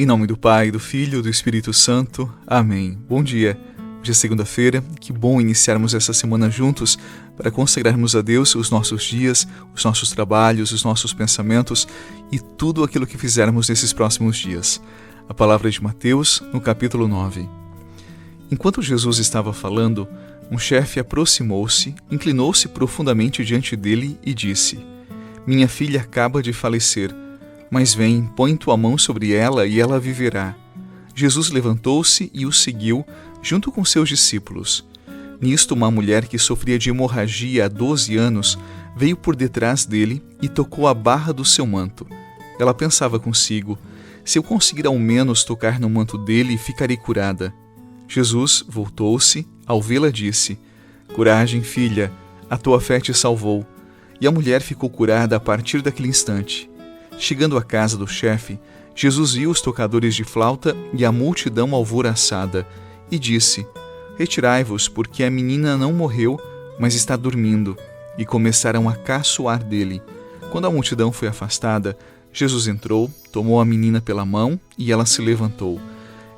Em nome do Pai, do Filho e do Espírito Santo. Amém. Bom dia. Hoje é segunda-feira. Que bom iniciarmos essa semana juntos para consagrarmos a Deus os nossos dias, os nossos trabalhos, os nossos pensamentos e tudo aquilo que fizermos nesses próximos dias. A palavra de Mateus, no capítulo 9. Enquanto Jesus estava falando, um chefe aproximou-se, inclinou-se profundamente diante dele e disse: Minha filha acaba de falecer, mas vem, põe tua mão sobre ela e ela viverá. Jesus levantou-se e o seguiu, junto com seus discípulos. Nisto, uma mulher que sofria de hemorragia há 12 anos veio por detrás dele e tocou a barra do seu manto. Ela pensava consigo: se eu conseguir ao menos tocar no manto dele, ficarei curada. Jesus voltou-se, ao vê-la disse: Coragem, filha, a tua fé te salvou. E a mulher ficou curada a partir daquele instante. Chegando à casa do chefe, Jesus viu os tocadores de flauta e a multidão alvoroçada, e disse: Retirai-vos, porque a menina não morreu, mas está dormindo. E começaram a caçoar dele. Quando a multidão foi afastada, Jesus entrou, tomou a menina pela mão e ela se levantou.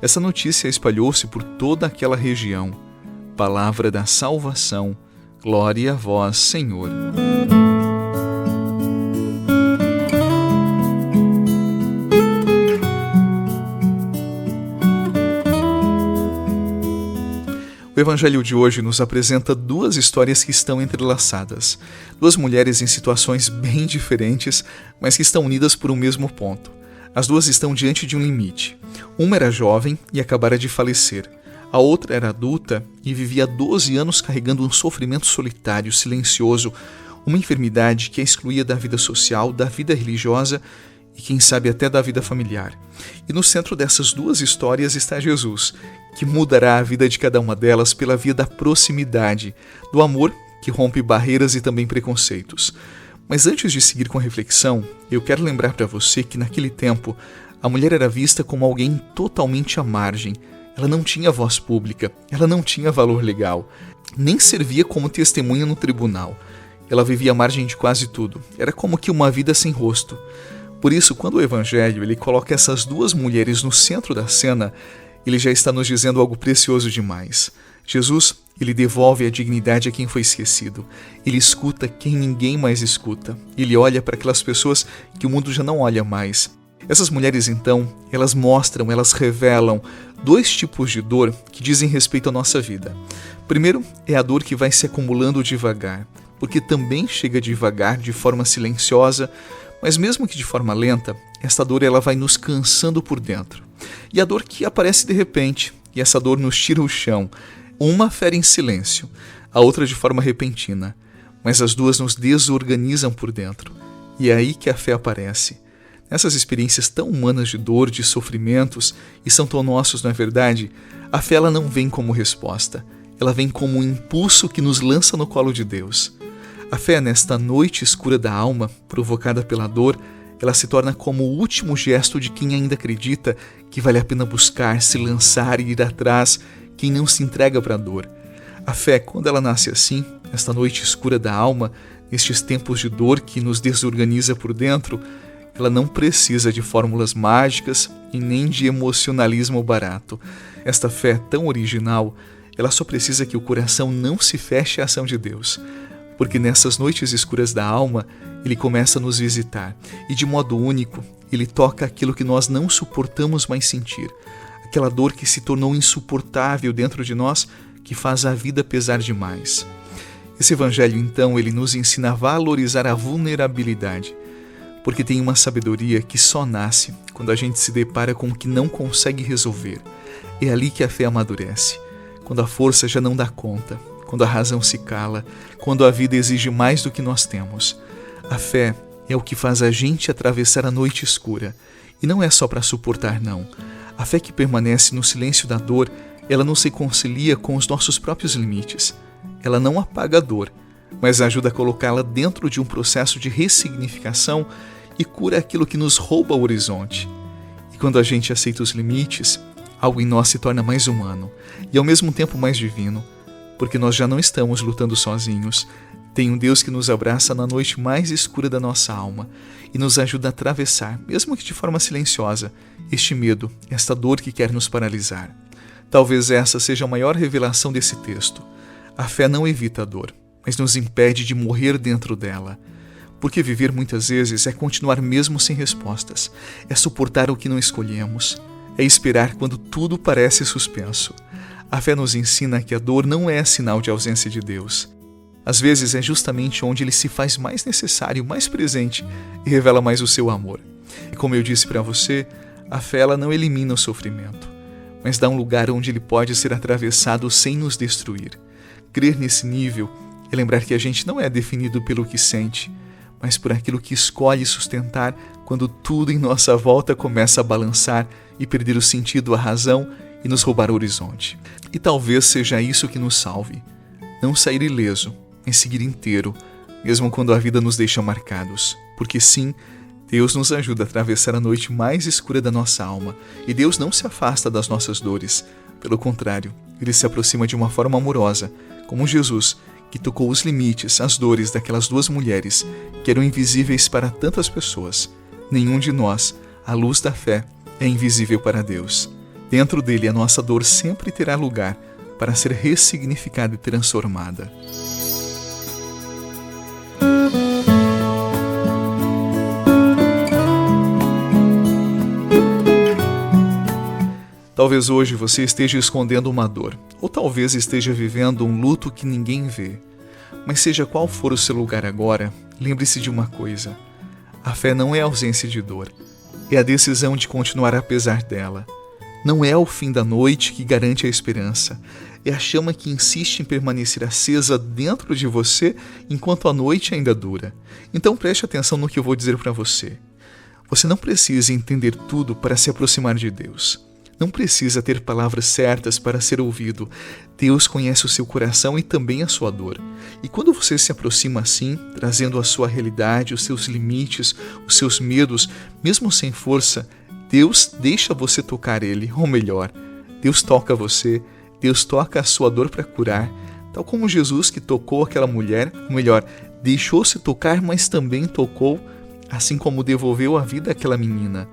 Essa notícia espalhou-se por toda aquela região. Palavra da salvação. Glória a vós, Senhor. O Evangelho de hoje nos apresenta duas histórias que estão entrelaçadas. Duas mulheres em situações bem diferentes, mas que estão unidas por um mesmo ponto. As duas estão diante de um limite. Uma era jovem e acabara de falecer. A outra era adulta e vivia 12 anos carregando um sofrimento solitário, silencioso, uma enfermidade que a excluía da vida social, da vida religiosa e, quem sabe, até da vida familiar. E no centro dessas duas histórias está Jesus, que mudará a vida de cada uma delas pela via da proximidade, do amor que rompe barreiras e também preconceitos. Mas antes de seguir com a reflexão, eu quero lembrar para você que naquele tempo a mulher era vista como alguém totalmente à margem. Ela não tinha voz pública, ela não tinha valor legal, nem servia como testemunha no tribunal. Ela vivia à margem de quase tudo, era como que uma vida sem rosto. Por isso, quando o Evangelho ele coloca essas duas mulheres no centro da cena, ele já está nos dizendo algo precioso demais. Jesus, ele devolve a dignidade a quem foi esquecido. Ele escuta quem ninguém mais escuta. Ele olha para aquelas pessoas que o mundo já não olha mais. Essas mulheres, então, elas mostram, elas revelam dois tipos de dor que dizem respeito à nossa vida. Primeiro é a dor que vai se acumulando devagar, porque também chega devagar, de forma silenciosa, mas mesmo que de forma lenta, essa dor ela vai nos cansando por dentro. E a dor que aparece de repente, e essa dor nos tira o chão. Uma fere em silêncio, a outra de forma repentina, mas as duas nos desorganizam por dentro. E é aí que a fé aparece. Nessas experiências tão humanas de dor, de sofrimentos, e são tão nossos, não é verdade? A fé ela não vem como resposta, ela vem como um impulso que nos lança no colo de Deus. A fé nesta noite escura da alma, provocada pela dor, ela se torna como o último gesto de quem ainda acredita que vale a pena buscar, se lançar e ir atrás, quem não se entrega para a dor. A fé, quando ela nasce assim, nesta noite escura da alma, nestes tempos de dor que nos desorganiza por dentro, ela não precisa de fórmulas mágicas e nem de emocionalismo barato. Esta fé tão original, ela só precisa que o coração não se feche à ação de Deus. Porque nessas noites escuras da alma, Ele começa a nos visitar e de modo único, Ele toca aquilo que nós não suportamos mais sentir. Aquela dor que se tornou insuportável dentro de nós, que faz a vida pesar demais. Esse Evangelho, então, ele nos ensina a valorizar a vulnerabilidade, porque tem uma sabedoria que só nasce quando a gente se depara com o que não consegue resolver. É ali que a fé amadurece, quando a força já não dá conta, quando a razão se cala, quando a vida exige mais do que nós temos. A fé é o que faz a gente atravessar a noite escura. E não é só para suportar, não. A fé que permanece no silêncio da dor, ela não se concilia com os nossos próprios limites. Ela não apaga a dor, mas ajuda a colocá-la dentro de um processo de ressignificação e cura aquilo que nos rouba o horizonte. E quando a gente aceita os limites, algo em nós se torna mais humano e ao mesmo tempo mais divino, porque nós já não estamos lutando sozinhos. Tem um Deus que nos abraça na noite mais escura da nossa alma e nos ajuda a atravessar, mesmo que de forma silenciosa, este medo, esta dor que quer nos paralisar. Talvez essa seja a maior revelação desse texto. A fé não evita a dor, mas nos impede de morrer dentro dela. Porque viver muitas vezes é continuar mesmo sem respostas, é suportar o que não escolhemos, é esperar quando tudo parece suspenso. A fé nos ensina que a dor não é sinal de ausência de Deus. Às vezes é justamente onde Ele se faz mais necessário, mais presente e revela mais o seu amor. E como eu disse para você, a fé ela não elimina o sofrimento, mas dá um lugar onde ele pode ser atravessado sem nos destruir. Crer nesse nível é lembrar que a gente não é definido pelo que sente, mas por aquilo que escolhe sustentar quando tudo em nossa volta começa a balançar e perder o sentido, a razão e nos roubar o horizonte. E talvez seja isso que nos salve. Não sair ileso, mas seguir inteiro, mesmo quando a vida nos deixa marcados. Porque sim, Deus nos ajuda a atravessar a noite mais escura da nossa alma. E Deus não se afasta das nossas dores. Pelo contrário, Ele se aproxima de uma forma amorosa, como Jesus, que tocou os limites, as dores daquelas duas mulheres que eram invisíveis para tantas pessoas. Nenhum de nós, à luz da fé, é invisível para Deus. Dentro dele, a nossa dor sempre terá lugar para ser ressignificada e transformada. Talvez hoje você esteja escondendo uma dor, ou talvez esteja vivendo um luto que ninguém vê. Mas seja qual for o seu lugar agora, lembre-se de uma coisa. A fé não é a ausência de dor, é a decisão de continuar apesar dela. Não é o fim da noite que garante a esperança, é a chama que insiste em permanecer acesa dentro de você enquanto a noite ainda dura. Então preste atenção no que eu vou dizer para você. Você não precisa entender tudo para se aproximar de Deus. Não precisa ter palavras certas para ser ouvido. Deus conhece o seu coração e também a sua dor. E quando você se aproxima assim, trazendo a sua realidade, os seus limites, os seus medos, mesmo sem força, Deus deixa você tocar Ele, ou melhor, Deus toca você, Deus toca a sua dor para curar, tal como Jesus que tocou aquela mulher, ou melhor, deixou-se tocar, mas também tocou, assim como devolveu a vida àquela menina.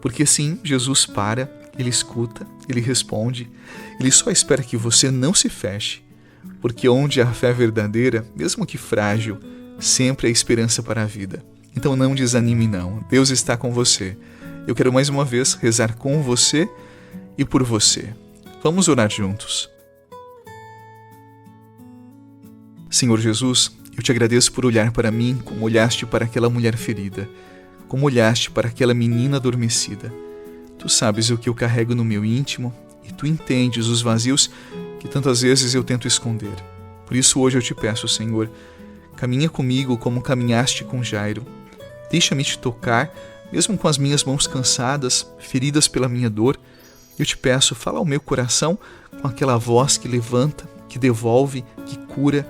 Porque sim, Jesus para, Ele escuta, Ele responde, Ele só espera que você não se feche, porque onde há fé verdadeira, mesmo que frágil, sempre há esperança para a vida. Então não desanime não, Deus está com você. Eu quero mais uma vez rezar com você e por você. Vamos orar juntos. Senhor Jesus, eu te agradeço por olhar para mim como olhaste para aquela mulher ferida, como olhaste para aquela menina adormecida. Tu sabes o que eu carrego no meu íntimo e tu entendes os vazios que tantas vezes eu tento esconder. Por isso hoje eu te peço, Senhor, caminha comigo como caminhaste com Jairo. Deixa-me te tocar, mesmo com as minhas mãos cansadas, feridas pela minha dor. Eu te peço, fala ao meu coração com aquela voz que levanta, que devolve, que cura.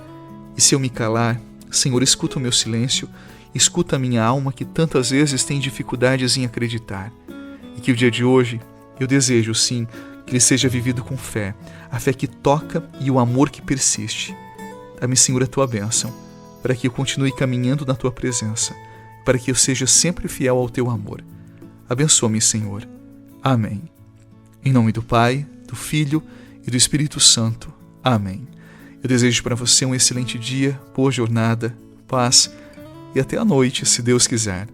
E se eu me calar, Senhor, escuta o meu silêncio, escuta a minha alma que tantas vezes tem dificuldades em acreditar. E que o dia de hoje, eu desejo sim, que ele seja vivido com fé, a fé que toca e o amor que persiste. Dá-me, Senhor, a tua bênção, para que eu continue caminhando na tua presença, para que eu seja sempre fiel ao teu amor. Abençoa-me, Senhor. Amém. Em nome do Pai, do Filho e do Espírito Santo. Amém. Eu desejo para você um excelente dia, boa jornada, paz e até a noite, se Deus quiser.